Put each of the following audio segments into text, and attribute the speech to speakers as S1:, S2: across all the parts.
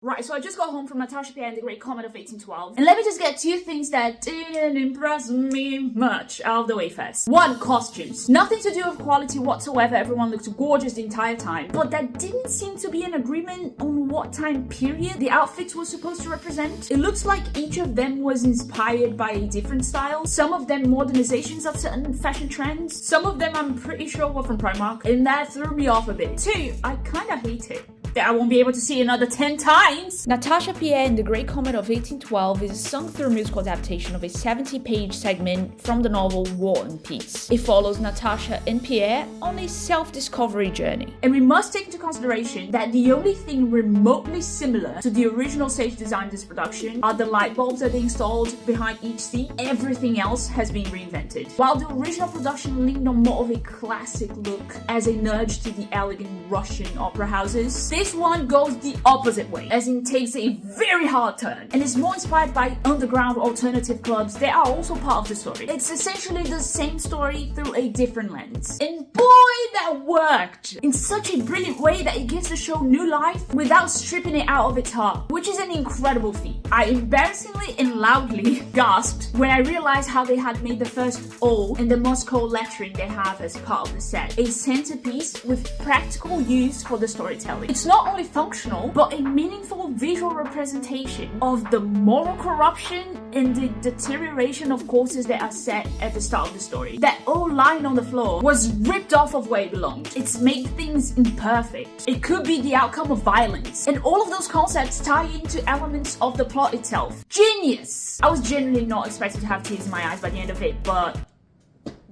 S1: Right, so I just got home from Natasha Pierre and the Great Comet of 1812. And let me just get two things that didn't impress me much out of the way first. One, costumes. Nothing to do with quality whatsoever, everyone looked gorgeous the entire time. But there didn't seem to be an agreement on what time period the outfits were supposed to represent. It looks like each of them was inspired by a different style. Some of them modernizations of certain fashion trends. Some of them I'm pretty sure were from Primark. And that threw me off a bit. Two, I kinda hate it that I won't be able to see another 10 times.
S2: Natasha Pierre and the Great Comet of 1812 is a sung-through musical adaptation of a 70-page segment from the novel War and Peace. It follows Natasha and Pierre on a self-discovery journey.
S1: And we must take into consideration that the only thing remotely similar to the original stage design of this production are the light bulbs that they installed behind each seat. Everything else has been reinvented. While the original production leaned on more of a classic look as a nudge to the elegant Russian opera houses, this one goes the opposite way, as in takes a very hard turn, and is more inspired by underground alternative clubs that are also part of the story. It's essentially the same story through a different lens. And boy, that worked in such a brilliant way that it gives the show new life without stripping it out of its heart, which is an incredible feat. I embarrassingly and loudly gasped when I realized how they had made the first O in the Moscow lettering they have as part of the set a centerpiece with practical use for the storytelling. It's not only functional, but a meaningful visual representation of the moral corruption and the deterioration of courses that are set at the start of the story. That old line on the floor was ripped off of where it belonged. It's made things imperfect. It could be the outcome of violence. And all of those concepts tie into elements of the plot itself. Genius! I was genuinely not expecting to have tears in my eyes by the end of it, but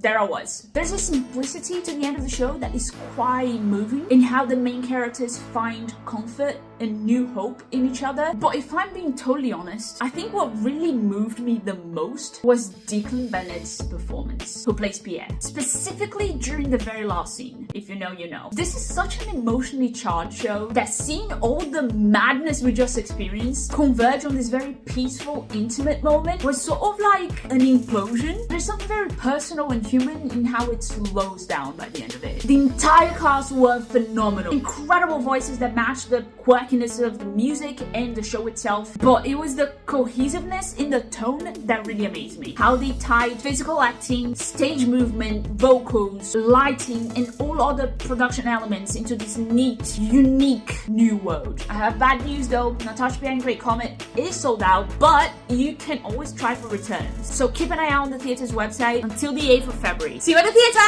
S1: there I was. There's a simplicity to the end of the show that is quite moving in how the main characters find comfort and new hope in each other. But if I'm being totally honest, I think what really moved me the most was Declan Bennett's performance, who plays Pierre. Specifically during the very last scene. If you know, you know. This is such an emotionally charged show that seeing all the madness we just experienced converge on this very peaceful, intimate moment was sort of like an implosion. There's something very personal and human in how it slows down by the end of it. The entire cast were phenomenal. Incredible voices that matched the quirkiness of the music and the show itself, but it was the cohesiveness in the tone that really amazed me. How they tied physical acting, stage movement, vocals, lighting, and all other production elements into this neat, unique new world. I have bad news though, Natasha Pierre and Great Comet is sold out, but you can always try for returns. So keep an eye out on the theatre's website until the 8th of February. See you at the theatre!